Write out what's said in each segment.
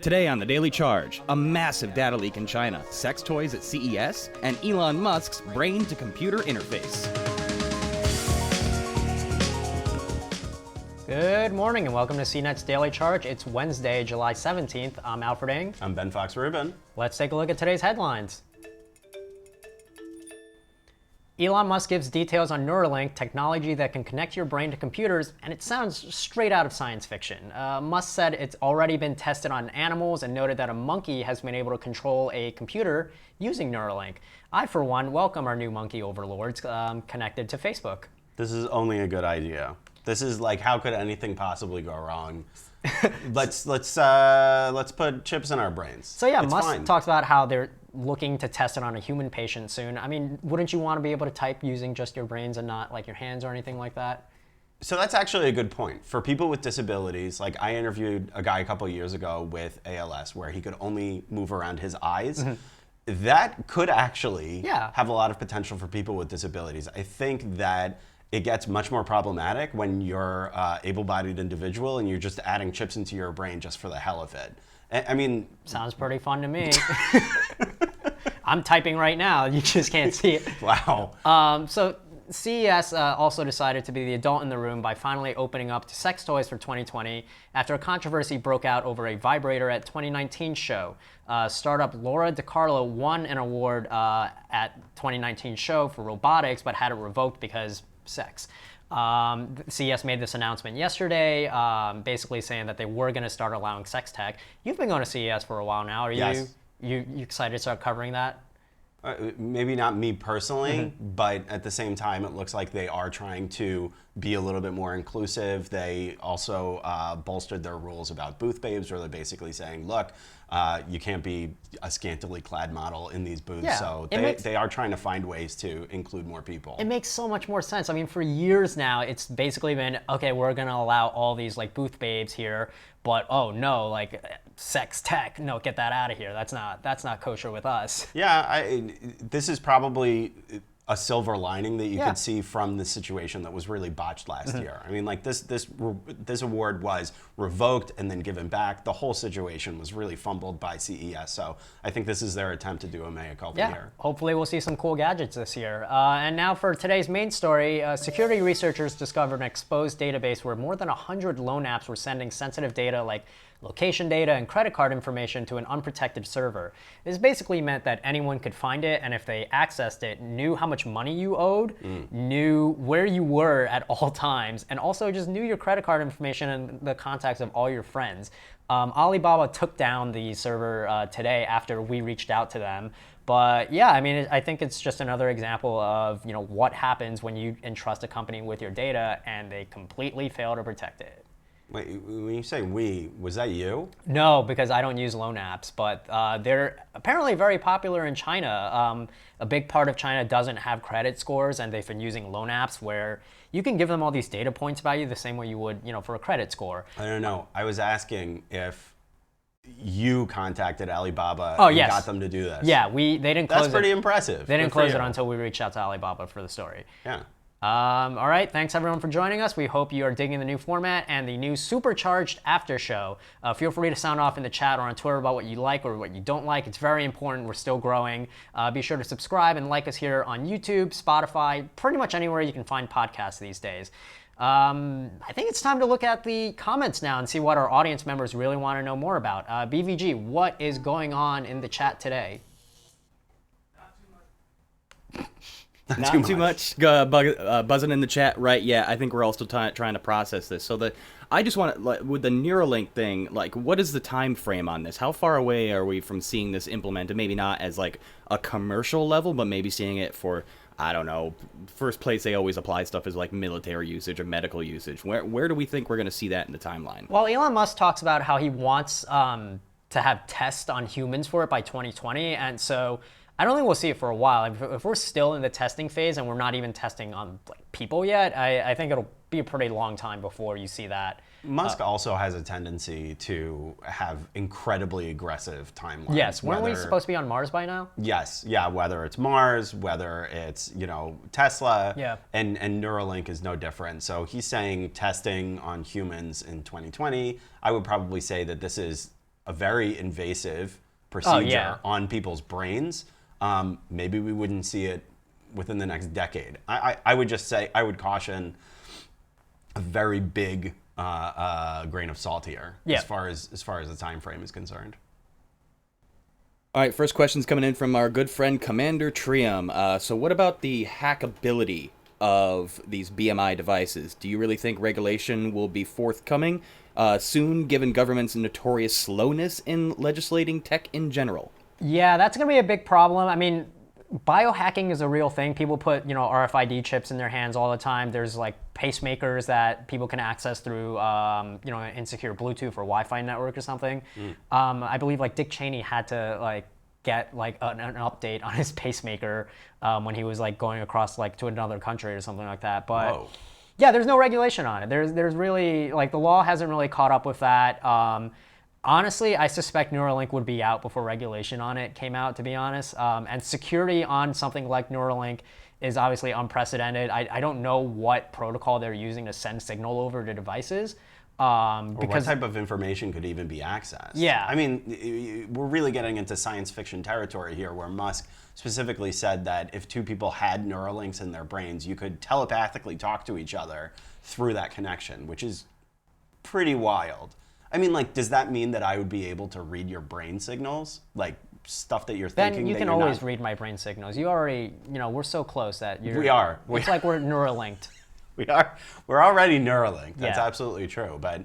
Today on The Daily Charge, a massive data leak in China, sex toys at CES, and Elon Musk's brain-to-computer interface. Good morning and welcome to CNET's Daily Charge. It's Wednesday, July 17th. I'm Alfred Ng. I'm Ben Fox-Rubin. Let's take a look at today's headlines. Elon Musk gives details on Neuralink, technology that can connect your brain to computers, and it sounds straight out of science fiction. Musk said it's already been tested on animals and noted that a monkey has been able to control a computer using Neuralink. I, for one, welcome our new monkey overlords connected to Facebook. This is only a good idea. This is like, how could anything possibly go wrong? Let's put chips in our brains. So yeah, it's Musk fine. talks about how they're looking to test it on a human patient soon. I mean, wouldn't you want to be able to type using just your brains and not like your hands or anything like that? So that's actually a good point. For people with disabilities, like I interviewed a guy a couple of years ago with ALS where he could only move around his eyes. Mm-hmm. That could actually have a lot of potential for people with disabilities. I think that it gets much more problematic when you're an able-bodied individual and you're just adding chips into your brain just for the hell of it. I mean... Sounds pretty fun to me. I'm typing right now. You just can't see it. Wow. So CES also decided to be the adult in the room by finally opening up to sex toys for 2020 after a controversy broke out over a vibrator at 2019 show. Startup Laura DiCarlo won an award at 2019 show for robotics, but had it revoked because sex. CES made this announcement yesterday, basically saying that they were going to start allowing sex tech. You've been going to CES for a while now. Are you excited to start covering that? Maybe not me personally, but at the same time, it looks like they are trying to be a little bit more inclusive. They also bolstered their rules about booth babes, where they're basically saying, look, you can't be a scantily clad model in these booths. Yeah, so they are trying to find ways to include more people. It makes so much more sense. I mean, for years now, it's basically been, okay, we're going to allow all these like booth babes here, but oh no, like sex tech, no, get that out of here. That's not kosher with us. Yeah, this is probably a silver lining that you could see from the situation that was really botched last year. I mean, like this award was revoked and then given back. The whole situation was really fumbled by CES. So I think this is their attempt to do a mea culpa here. Hopefully we'll see some cool gadgets this year. And now for today's main story, security researchers discovered an exposed database where more than 100 loan apps were sending sensitive data like location data and credit card information to an unprotected server. This basically meant that anyone could find it, and if they accessed it, knew how much money you owed, knew where you were at all times, and also just knew your credit card information and the contacts of all your friends. Alibaba took down the server today after we reached out to them. But yeah, I mean, I think it's just another example of what happens when you entrust a company with your data and they completely fail to protect it. Wait, when you say we, was that you? No, because I don't use loan apps, but they're apparently very popular in China. A big part of China doesn't have credit scores, and they've been using loan apps where you can give them all these data points about you the same way you would, for a credit score. I don't know. I was asking if you contacted Alibaba and got them to do this. Yeah, they didn't close it. That's pretty impressive. They didn't close it until we reached out to Alibaba for the story. Yeah. All right, thanks everyone for joining us. We hope you are digging the new format and the new supercharged after show. Feel free to sound off in the chat or on Twitter about what you like or what you don't like. It's very important. We're still growing. Be sure to subscribe and like us here on YouTube, Spotify, pretty much anywhere you can find podcasts these days. I think it's time to look at the comments now and see what our audience members really want to know more about. BVG, what is going on in the chat today? Not too much buzzing in the chat, right? Yeah, I think we're all still trying to process this. So I just want to, with the Neuralink thing, like, what is the time frame on this? How far away are we from seeing this implemented? Maybe not as like a commercial level, but maybe seeing it for, I don't know, first place they always apply stuff is like military usage or medical usage. Where do we think we're going to see that in the timeline? Well, Elon Musk talks about how he wants to have tests on humans for it by 2020, and so I don't think we'll see it for a while. If we're still in the testing phase and we're not even testing on people yet, I think it'll be a pretty long time before you see that. Musk also has a tendency to have incredibly aggressive timelines. Yes, weren't we supposed to be on Mars by now? Yes, yeah, whether it's Mars, whether it's, Tesla, yeah. and Neuralink is no different. So he's saying testing on humans in 2020. I would probably say that this is a very invasive procedure on people's brains, maybe we wouldn't see it within the next decade. I would just say, I would caution a very big grain of salt here as far as the time frame is concerned. All right, first question's coming in from our good friend Commander Trium. So what about the hackability of these BMI devices? Do you really think regulation will be forthcoming soon, given government's notorious slowness in legislating tech in general? Yeah, that's going to be a big problem. I mean, biohacking is a real thing. People put, RFID chips in their hands all the time. There's like pacemakers that people can access through, insecure Bluetooth or Wi-Fi network or something. I believe like Dick Cheney had to get like an update on his pacemaker when he was like going across like to another country or something like that. But Whoa. Yeah, there's no regulation on it. There's really like the law hasn't really caught up with that. Honestly, I suspect Neuralink would be out before regulation on it came out, to be honest. And security on something like Neuralink is obviously unprecedented. I don't know what protocol they're using to send signal over to devices. Or what type of information could even be accessed? Yeah. I mean, we're really getting into science fiction territory here, where Musk specifically said that if two people had Neuralinks in their brains, you could telepathically talk to each other through that connection, which is pretty wild. I mean, like, does that mean that I would be able to read your brain signals? Like, stuff that you're thinking? Then you can always read my brain signals. You already, we're so close that you're... We are. It's like we're Neuralinked. We're already Neuralinked. That's absolutely true. But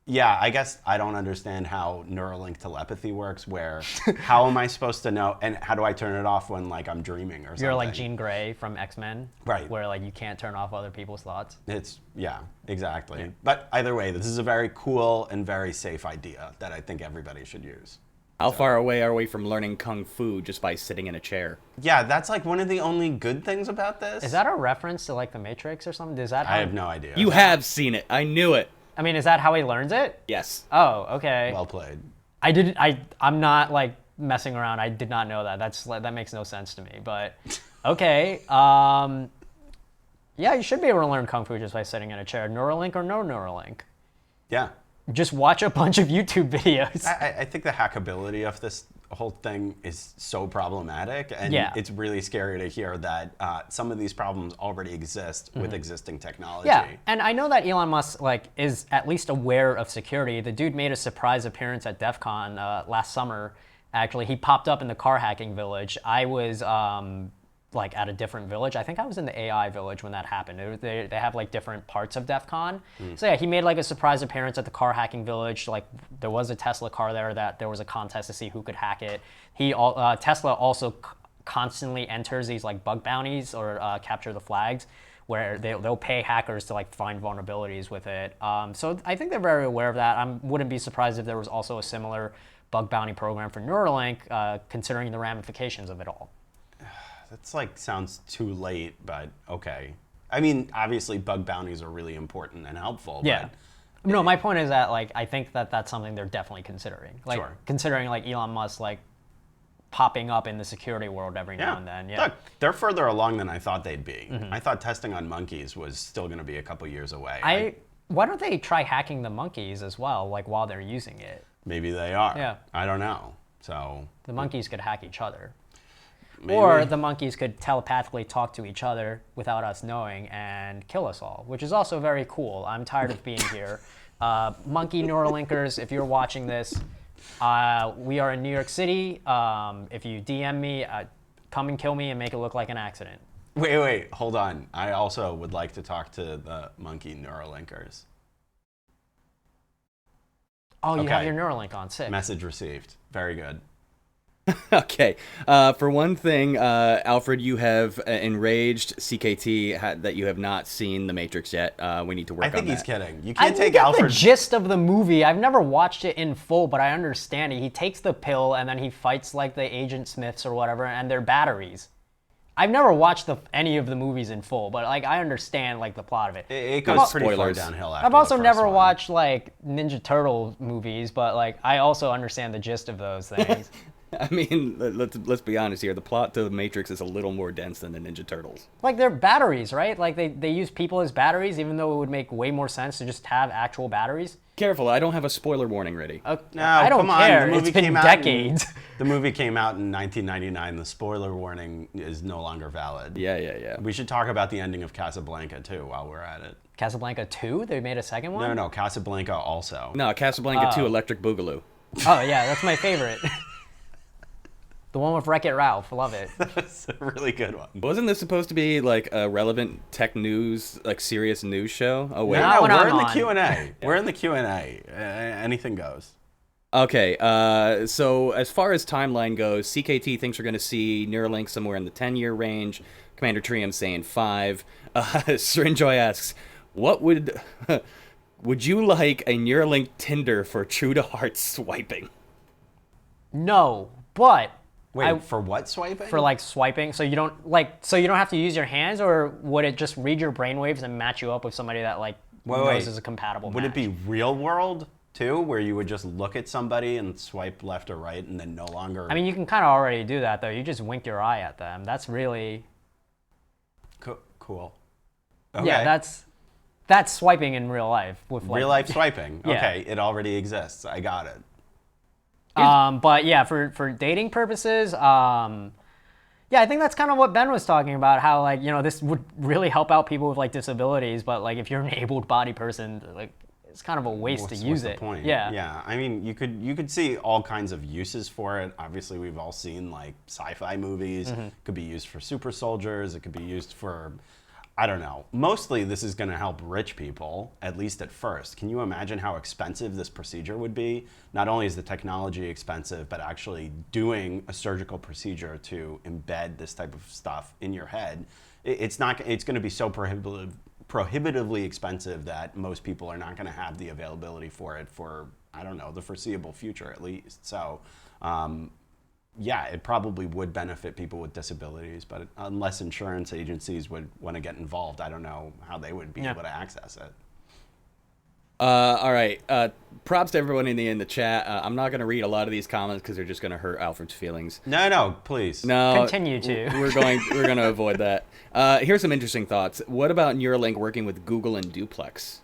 yeah, I guess I don't understand how Neuralink telepathy works, where how am I supposed to know, and how do I turn it off when like I'm dreaming or something? You're like Jean Grey from X-Men. Right. Where like you can't turn off other people's thoughts. Yeah, exactly. Yeah. But either way, this is a very cool and very safe idea that I think everybody should use. How far away are we from learning Kung Fu just by sitting in a chair? Yeah, that's like one of the only good things about this. Is that a reference to like The Matrix or something? I have no idea. You have seen it. I knew it. I mean, is that how he learns it? Yes. Oh, okay. Well played. I'm not like messing around. I did not know that. That makes no sense to me. But okay. Yeah, you should be able to learn Kung Fu just by sitting in a chair. Neuralink or no Neuralink? Yeah. Just watch a bunch of YouTube videos. I think the hackability of this whole thing is so problematic, and it's really scary to hear that some of these problems already exist with existing technology. Yeah, and I know that Elon Musk is at least aware of security. The dude made a surprise appearance at DEF CON last summer. Actually, he popped up in the car hacking village. I was at a different village. I think I was in the AI village when that happened. They have like different parts of DEF CON. So yeah, he made like a surprise appearance at the car hacking village. Like there was a Tesla car there that there was a contest to see who could hack it. Tesla also constantly enters these like bug bounties or capture the flags, where they'll pay hackers to like find vulnerabilities with it. So I think they're very aware of that. I wouldn't be surprised if there was also a similar bug bounty program for Neuralink, considering the ramifications of it all. That's like sounds too late, but okay. I mean, obviously bug bounties are really important and helpful. Yeah. But no, my point is that like I think that that's something they're definitely considering. Like considering like Elon Musk like popping up in the security world every now and then. Yeah. Look, they're further along than I thought they'd be. I thought testing on monkeys was still going to be a couple years away. Why don't they try hacking the monkeys as well, like while they're using it? Maybe they are. Yeah. I don't know. So the monkeys could hack each other. Maybe. Or the monkeys could telepathically talk to each other without us knowing and kill us all, which is also very cool. I'm tired of being here. Monkey Neuralinkers, if you're watching this, we are in New York City. If you DM me, come and kill me and make it look like an accident. Wait, hold on. I also would like to talk to the Monkey Neuralinkers. Oh, you have your Neuralink on. Sick. Message received. Very good. Okay. For one thing, Alfred, you have enraged CKT that you have not seen The Matrix yet. We need to work on that. I think he's kidding. You can't take Alfred. I get the gist of the movie. I've never watched it in full, but I understand it. He takes the pill and then he fights like the Agent Smiths or whatever, and they're batteries. I've never watched any of the movies in full, but like I understand like the plot of it. It goes pretty far downhill after I've also the never first one. watched like Ninja Turtle movies, but like I also understand the gist of those things. I mean, let's be honest here. The plot to the Matrix is a little more dense than the Ninja Turtles. Like they're batteries, right? Like they use people as batteries, even though it would make way more sense to just have actual batteries. Careful, I don't have a spoiler warning ready. No, I don't come on. care. The movie It's been came out decades. The movie came out in 1999. The spoiler warning is no longer valid. Yeah. We should talk about the ending of Casablanca too while we're at it. Casablanca 2? They made a second one? No, Casablanca also. No, Casablanca 2, Electric Boogaloo. Oh yeah, that's my favorite. The one with Wreck-It Ralph. Love it. That's a really good one. Wasn't this supposed to be like a relevant tech news, like serious news show? Oh wait, No, we're in the Q&A. We're in the Q&A. Anything goes. Okay, so as far as timeline goes, CKT thinks we're going to see Neuralink somewhere in the 10-year range. Commander Trium saying 5. Syrinjoy asks, what would you like a Neuralink Tinder for true-to-heart swiping? No, but... Wait, for what swiping? For like swiping, so you don't have to use your hands, or would it just read your brainwaves and match you up with somebody that like knows is a compatible Would match? it be real world too, where you would just look at somebody and swipe left or right and then no longer... I mean, you can kind of already do that though. You just wink your eye at them. That's really... Cool. Okay. Yeah, that's swiping in real life. With like... Real life swiping. Yeah. Okay, it already exists. I got it. But yeah, for dating purposes, yeah, I think that's kind of what Ben was talking about, how like, you know, this would really help out people with like disabilities, but like if you're an able-bodied person, like it's kind of a waste to use it. What's the point? Yeah. Yeah. I mean, you could see all kinds of uses for it. Obviously, we've all seen like sci-fi movies. It could be used for super soldiers. It could be used for, I don't know. Mostly this is going to help rich people, at least at first. Can you imagine how expensive this procedure would be? Not only is the technology expensive, but actually doing a surgical procedure to embed this type of stuff in your head, it's going to be so prohibitively expensive that most people are not going to have the availability for it for, I don't know, the foreseeable future at least. So, yeah, it probably would benefit people with disabilities, but unless insurance agencies would want to get involved, I don't know how they would be able to access it. All right. Props to everyone in the chat. I'm not going to read a lot of these comments because they're just going to hurt Alfred's feelings. No, please. No, Continue to. We're going to avoid that. Here's some interesting thoughts. What about Neuralink working with Google and Duplex?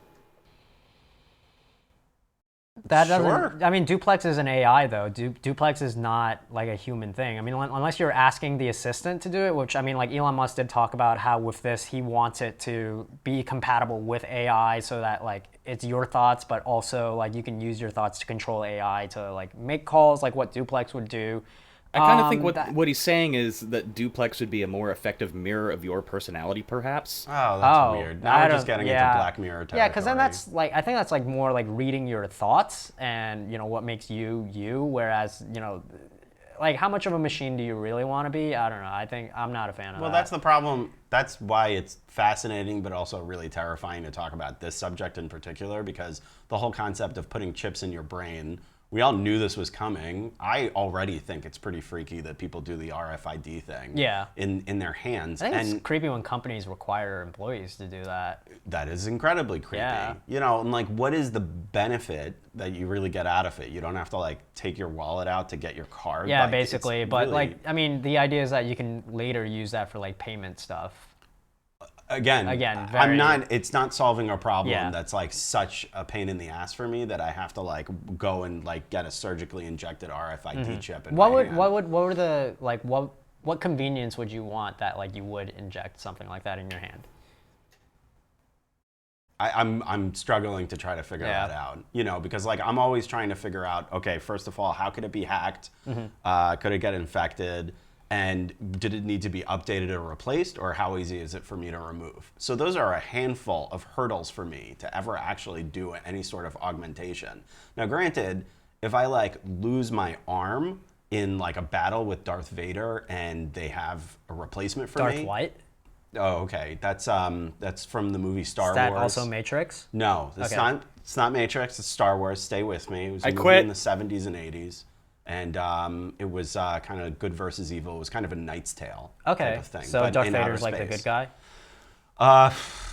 That doesn't. Sure. I mean, Duplex is an AI though. Duplex is not like a human thing. I mean, unless you're asking the assistant to do it, which I mean, like Elon Musk did talk about how with this he wants it to be compatible with AI, so that like it's your thoughts, but also like you can use your thoughts to control AI to like make calls, like what Duplex would do. I kind of think what he's saying is that Duplex would be a more effective mirror of your personality, perhaps. Oh, that's weird. Now we're just getting into Black Mirror territory. Yeah, because then that's like, I think that's like more like reading your thoughts and, you know, what makes you you, whereas, you know, like how much of a machine do you really want to be? I don't know. I think I'm not a fan of that. Well, that's the problem. That's why it's fascinating, but also really terrifying to talk about this subject in particular, because the whole concept of putting chips in your brain, we all knew this was coming. I already think it's pretty freaky that people do the RFID thing in their hands. I think it's creepy when companies require employees to do that. That is incredibly creepy. Yeah. You know, and like, what is the benefit that you really get out of it? You don't have to like take your wallet out to get your card. Yeah, like, basically. But really, like, I mean, the idea is that you can later use that for like payment stuff. Again, very, it's not solving a problem Yeah. that's like such a pain in the ass for me that I have to like go and like get a surgically injected RFID chip in my hand. What were the like what convenience would you want that like you would inject something like that in your hand? I'm struggling to try to figure that out, you know, because like I'm always trying to figure out, okay, first of all, how could it be hacked? Could it get infected? And did it need to be updated or replaced, or how easy is it for me to remove? So those are a handful of hurdles for me to ever actually do any sort of augmentation. Now, granted, if I like lose my arm in like a battle with Darth Vader and they have a replacement for me. Darth what? Oh, okay. That's from the movie Star Wars. Is that also Matrix? No, it's not Matrix. It's Star Wars. Stay with me. It was a movie quit. in the 70s and 80s. And it was kind of good versus evil. It was kind of a Knight's Tale type of thing. So but Darth in outer Vader's like the space. good guy?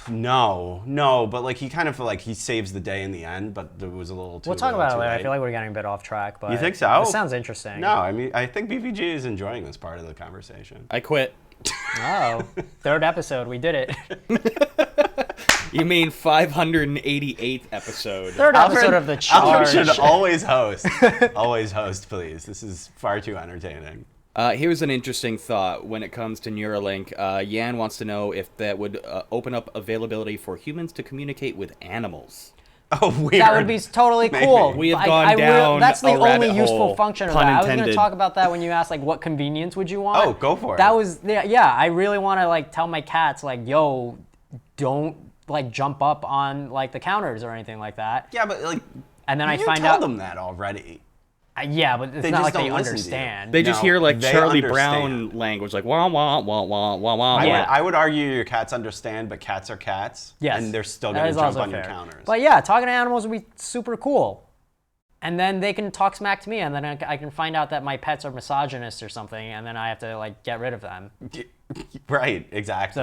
No, but like he kind of like he saves the day in the end, but there was a little too. We'll talk about it later. late. I feel like we're getting a bit off track, but You think so? It sounds interesting. No, I mean I think BVG is enjoying this part of the conversation. I quit. Oh, third episode, we did it. You mean 588th episode? Third episode of the charge. Alfred should always host. Always host, please. This is far too entertaining. Here's an interesting thought when it comes to Neuralink. Yan wants to know if that would open up availability for humans to communicate with animals. Oh, weird. That would be totally cool. We have gone down That's the a rabbit only useful hole, function of pun that. I was going to intended. talk about that when you asked, like, what convenience would you want? Oh, go for it. That was, yeah, I really want to, like, tell my cats, like, yo, don't, like, jump up on, like, the counters or anything like that. Yeah, but, like, and then I you find tell out. them that already. Yeah, but it's They not just like they don't listen to you. understand. They just No, hear like they Charlie understand. Brown language, like wah wah wah wah wah wah. I would argue your cats understand, but cats are cats. Yes. And they're still That going to is jump also on your fair. counters. But yeah, talking to animals would be super cool. And then they can talk smack to me, and then I can find out that my pets are misogynists or something, and then I have to like get rid of them. Right, exactly.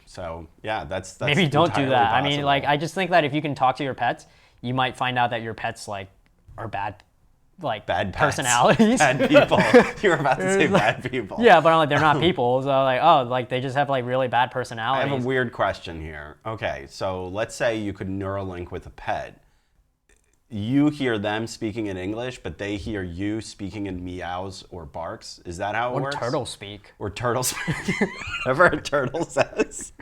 So yeah, that's maybe don't do entirely that. I mean, possible. like I just think that if you can talk to your pets, you might find out that your pets like are bad, like bad pets. personalities. Bad people. You were about to say bad people. Yeah, but I'm like they're not people, so like like they just have like really bad I personalities. have a weird question here. Okay, so let's say you could Neuralink with a pet. You hear them speaking in English, but they hear you speaking in meows or barks. Is that how it works? Or turtle speak. Or turtle speak. Whatever a turtle says.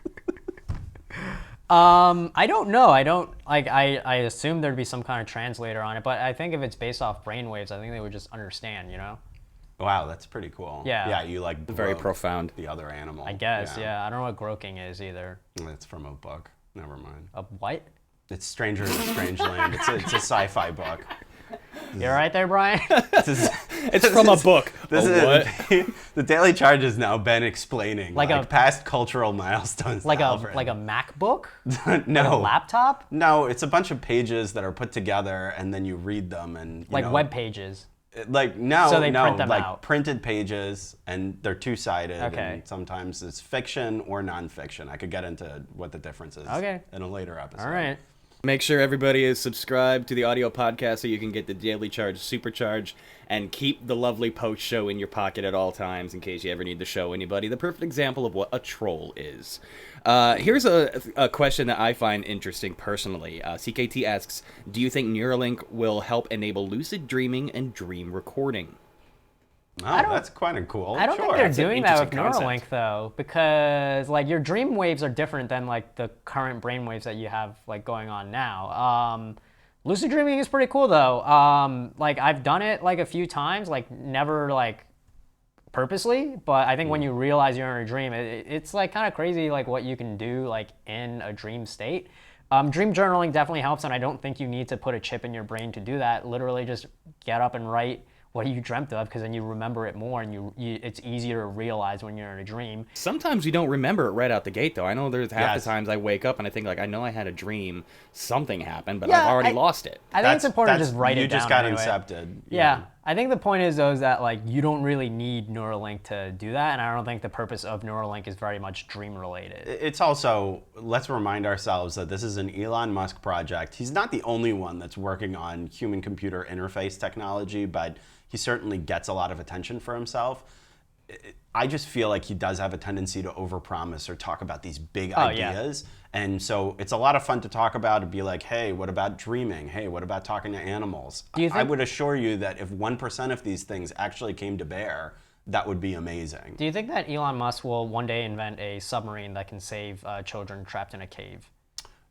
I don't know. I don't like. I assume there'd be some kind of translator on it, but I think if it's based off brainwaves, I think they would just understand. You know. Wow, that's pretty cool. Yeah. Yeah, you like Very broke profound. the other animal. I guess. Yeah. I don't know what groking is either. That's from a book. Never mind. A what? It's Stranger in a Strange Land. It's a sci-fi book. You're right there, Brian. It's from a book. This What? is the Daily Charge has now been explaining Like like a- past cultural milestones. like to a Alfred. MacBook? No. A laptop? No, it's a bunch of pages that are put together and then you read them and you Like know, web pages. Like no, So they no, print them like out. printed pages and they're two-sided. Okay. And sometimes it's fiction or nonfiction. I could get into what the difference is Okay. in a later episode. All right. Make sure everybody is subscribed to the audio podcast so you can get the Daily Charge Supercharge and keep the lovely post show in your pocket at all times in case you ever need to show anybody the perfect example of what a troll is. Here's a question that I find interesting personally. CKT asks, do you think Neuralink will help enable lucid dreaming and dream recording? Oh, that's quite cool. I don't think Sure. they're That's an doing that with interesting Neuralink concept. though, because like your dream waves are different than like the current brain waves that you have like going on now. Lucid dreaming is pretty cool though. Like I've done it like a few times, like never like purposely, but I think when you realize you're in a dream, it's like kind of crazy like what you can do like in a dream state. Dream journaling definitely helps, and I don't think you need to put a chip in your brain to do that. Literally just get up and write what you dreamt of, because then you remember it more, and it's easier to realize when you're in a dream. Sometimes you don't remember it right out the gate, though. I know there's half Yes. the times I wake up and I think, like, I know I had a dream, something happened, but Yeah, I've already I- lost it. I think it's important to just write it down. You just got anyway. incepted. Yeah, I think the point is though is that like you don't really need Neuralink to do that, and I don't think the purpose of Neuralink is very much dream related. It's also, let's remind ourselves that this is an Elon Musk project. He's not the only one that's working on human-computer interface technology, but he certainly gets a lot of attention for himself. I just feel like he does have a tendency to overpromise or talk about these big ideas. And so it's a lot of fun to talk about and be like, hey, what about dreaming? Hey, what about talking to animals? Do you I think- would assure you that if 1% of these things actually came to bear, that would be amazing. Do you think that Elon Musk will one day invent a submarine that can save children trapped in a cave?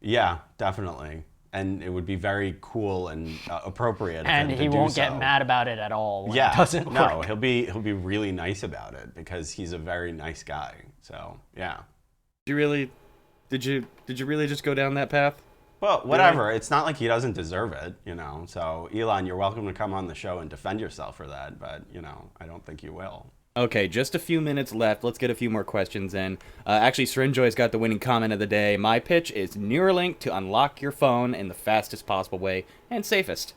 Yeah, definitely. And it would be very cool and appropriate. of And him to he do won't so. get mad about it at all when Yeah, it doesn't no, work. he'll be really nice about it because he's a very nice guy. So yeah. Did you really just go down that path? Well, whatever. It's not like he doesn't deserve it, you know. So Elon, you're welcome to come on the show and defend yourself for that, but you know, I don't think you will. Okay, just a few minutes left. Let's get a few more questions in. Actually, Srinjoy's got the winning comment of the day. My pitch is Neuralink to unlock your phone in the fastest possible way and safest.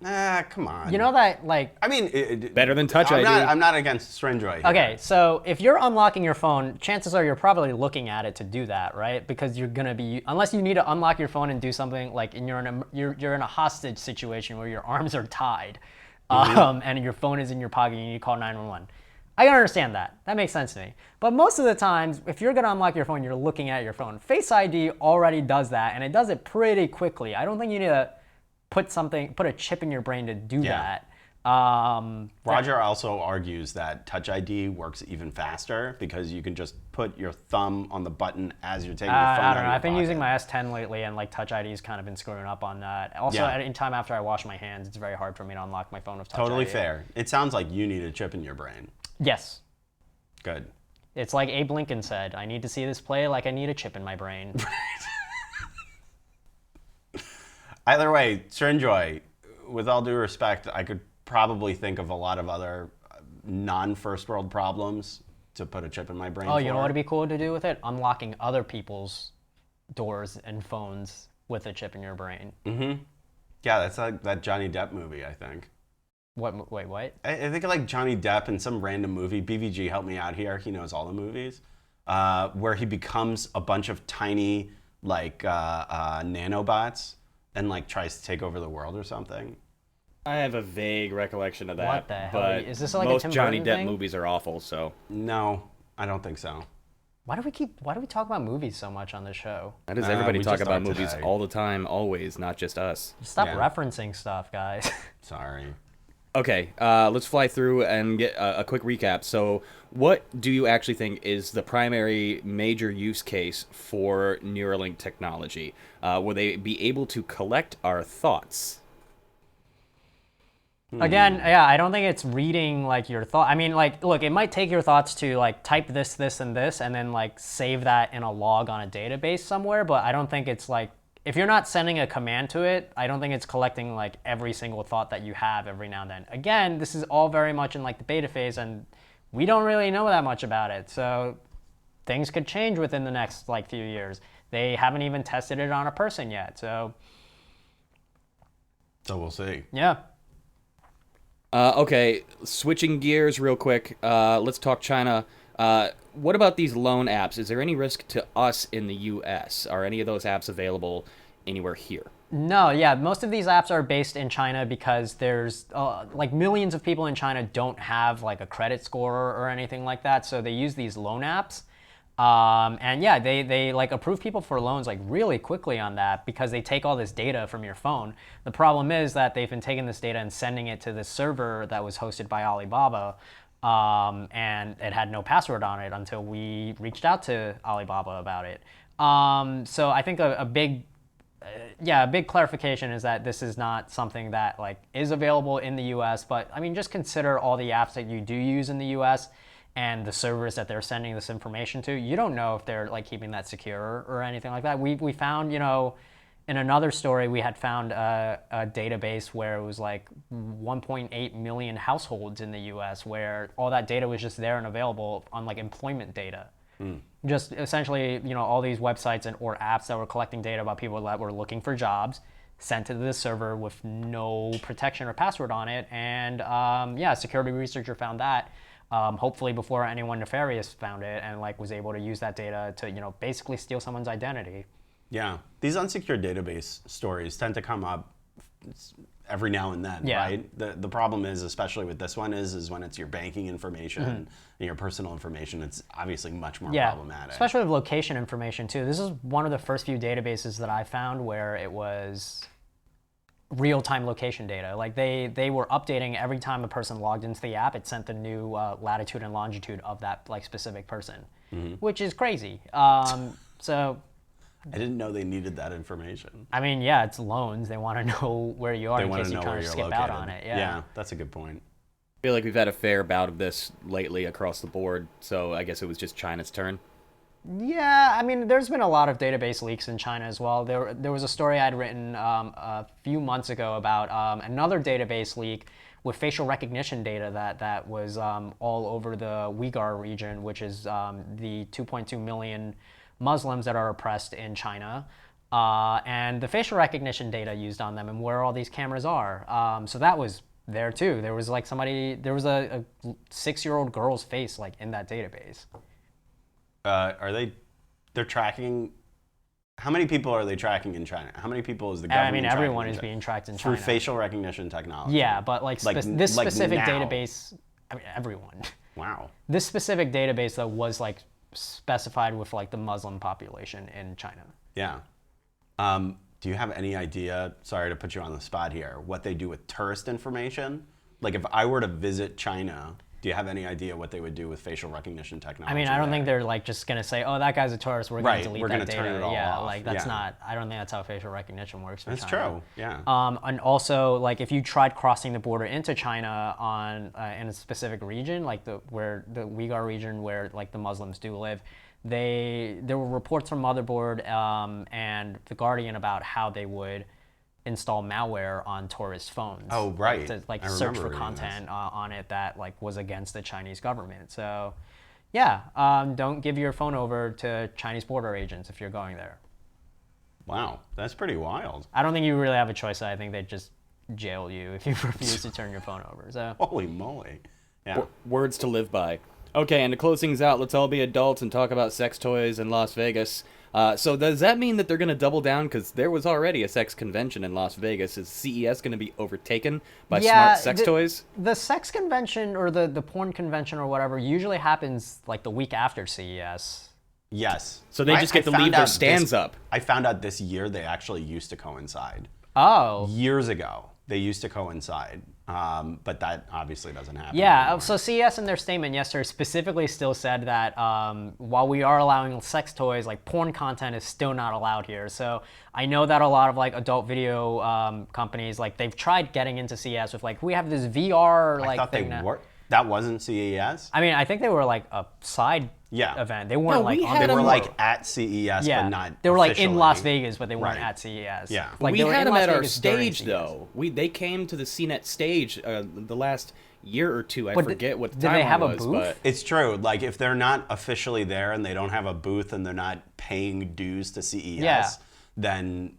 Come on. You know that, like... I mean... better than Touch ID. I'm not against StringJoy here. Okay, so if you're unlocking your phone, chances are you're probably looking at it to do that, right? Because you're gonna be... Unless you need to unlock your phone and do something, like, and you're in a hostage situation where your arms are tied, and your phone is in your pocket and you need to call 911. I can understand that. That makes sense to me. But most of the times, if you're gonna unlock your phone, you're looking at your phone. Face ID already does that, and it does it pretty quickly. I don't think you need to put a chip in your brain to do that. Roger also argues that Touch ID works even faster because you can just put your thumb on the button as you're taking your phone out of your I don't know. I've been pocket. using my S10 lately, and like Touch ID's kind of been screwing up on that. Also, at any time after I wash my hands, it's very hard for me to unlock my phone with Touch ID. Totally fair. It sounds like you need a chip in your brain. Yes. Good. It's like Abe Lincoln said, I need to see this play like I need a chip in my brain. Either way, StringJoy, with all due respect, I could probably think of a lot of other non-first world problems to put a chip in my brain. Oh, you know what would be cool to do with it? Unlocking other people's doors and phones with a chip in your brain. Mm-hmm. Yeah, that's like that Johnny Depp movie, I think. What? Wait, what? I think like Johnny Depp in some random movie. BVG, help me out here. He knows all the movies. Where he becomes a bunch of tiny like nanobots and like tries to take over the world or something. I have a vague recollection of that. What the hell? But is this like most a Tim Johnny Burton Depp thing? movies are awful, so. No, I don't think so. Why do we talk about movies so much on this show? How does everybody we talk just about are movies today. all the time, always, not just us? Stop Yeah. referencing stuff, guys. Sorry. Okay, let's fly through and get a quick recap. So, what do you actually think is the primary major use case for Neuralink technology? Will they be able to collect our thoughts? Again, yeah, I don't think it's reading like your thought. I mean, like, look, it might take your thoughts to like type this, this, and this, and then like save that in a log on a database somewhere. But I don't think it's like, if you're not sending a command to it, I don't think it's collecting like every single thought that you have every now and then. Again, this is all very much in like the beta phase, and we don't really know that much about it. So things could change within the next like few years. They haven't even tested it on a person yet. So we'll see. yeah. Okay, switching gears real quick. Let's talk China. What about these loan apps? Is there any risk to us in the U.S.? Are any of those apps available anywhere here? No, yeah, most of these apps are based in China because there's like millions of people in China don't have like a credit score or anything like that, so they use these loan apps. And yeah, they like approve people for loans like really quickly on that because they take all this data from your phone. The problem is that they've been taking this data and sending it to this server that was hosted by Alibaba, and it had no password on it until we reached out to Alibaba about it. So I think a big clarification is that this is not something that like is available in the US, but I mean, just consider all the apps that you do use in the US and the servers that they're sending this information to. You don't know if they're like keeping that secure or anything like that. We found, you know, in another story, we had found a database where it was like 1.8 million households in the US where all that data was just there and available on like employment data. Just essentially, you know, all these websites and or apps that were collecting data about people that were looking for jobs sent to this server with no protection or password on it. And yeah, a security researcher found that. Hopefully before anyone nefarious found it and like was able to use that data to, you know, basically steal someone's identity. Yeah, these unsecured database stories tend to come up every now and then, right? The problem is, especially with this one, is when it's your banking information and your personal information, it's obviously much more problematic. Especially with location information too. This is one of the first few databases that I found where it was real-time location data. Like they were updating every time a person logged into the app. It sent the new latitude and longitude of that like specific person, which is crazy. So I didn't know they needed that information. I mean, yeah, it's loans. They want to know where you are in case you kind of skip out on it. Yeah, that's a good point. I feel like we've had a fair bout of this lately across the board, so I guess it was just China's turn. Yeah, I mean, there's been a lot of database leaks in China as well. There was a story I'd written a few months ago about another database leak with facial recognition data that was all over the Uyghur region, which is the 2.2 million Muslims that are oppressed in China. and the facial recognition data used on them and where all these cameras are. So that was there too. There was like there was a 6-year-old girl's face like in that database. They're tracking, how many people are they tracking in China? How many people is the government I mean, everyone is being tracked in China. Through facial recognition technology. Yeah, but like this specific database, I mean, everyone. Wow. This specific database though was like specified with like the Muslim population in China. Yeah. Do you have any idea, sorry to put you on the spot here, what they do with tourist information? Like if I were to visit China, do you have any idea what they would do with facial recognition technology? I mean, I don't think they're like just gonna say, "Oh, that guy's a tourist. We're gonna delete that data." Turn it all off. Like that's not. I don't think that's how facial recognition works. That's true. Yeah. And also, like if you tried crossing the border into China in a specific region, like where the Uyghur region where like the Muslims do live, there were reports from Motherboard and The Guardian about how they would install malware on tourist phones. Oh, right. To like search for content on it that like was against the Chinese government. So yeah, don't give your phone over to Chinese border agents if you're going there. Wow, that's pretty wild. I don't think you really have a choice. I think they just jail you if you refuse to turn your phone over. So holy moly. Yeah. Words to live by. Okay, and to close things out, let's all be adults and talk about sex toys in Las Vegas. So does that mean that they're going to double down? Because there was already a sex convention in Las Vegas. Is CES going to be overtaken by smart sex toys? The sex convention or the porn convention or whatever usually happens like the week after CES. Yes. So they just get to leave their stands up. I found out this year they actually used to coincide. Oh. Years ago, they used to coincide. But that obviously doesn't happen. Yeah, anymore. So CES in their statement yesterday specifically still said that while we are allowing sex toys, like porn content is still not allowed here. So I know that a lot of like adult video companies, like they've tried getting into CES with like, we have this VR like I thought thing. That wasn't CES? I mean, I think they were like a side event. They weren't like on they were like at CES, but not they were like in officially. Las Vegas, but they weren't at CES. Yeah. Like, we had them at our stage CES. though. They came to the CNET stage the last year or two. I forget what the did time they have was, a booth? but It's true. Like if they're not officially there and they don't have a booth and they're not paying dues to CES, then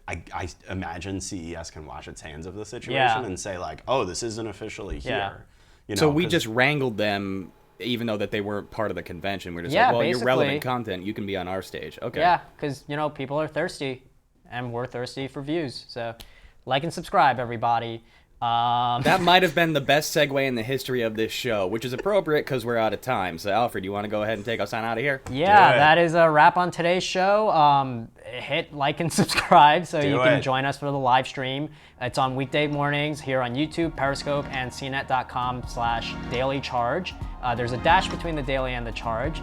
I imagine CES can wash its hands of the situation and say like, oh, this isn't officially here. You know, so we just wrangled them, even though that they weren't part of the convention. We're just like, well, you're relevant content. You can be on our stage. Okay. Yeah, because people are thirsty, and we're thirsty for views. So, like and subscribe, everybody. That might have been the best segue in the history of this show, which is appropriate because we're out of time. So, Alfred, you want to go ahead and take us on out of here? Yeah, that is a wrap on today's show. Hit like and subscribe so you can join us for the live stream. It's on weekday mornings here on YouTube, Periscope, and cnet.com/dailycharge. There's a dash between the daily and the charge.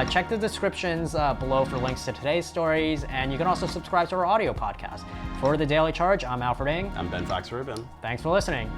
Check the descriptions below for links to today's stories, and you can also subscribe to our audio podcast. For the Daily Charge, I'm Alfred Ng. I'm Ben Fox Rubin. Thanks for listening.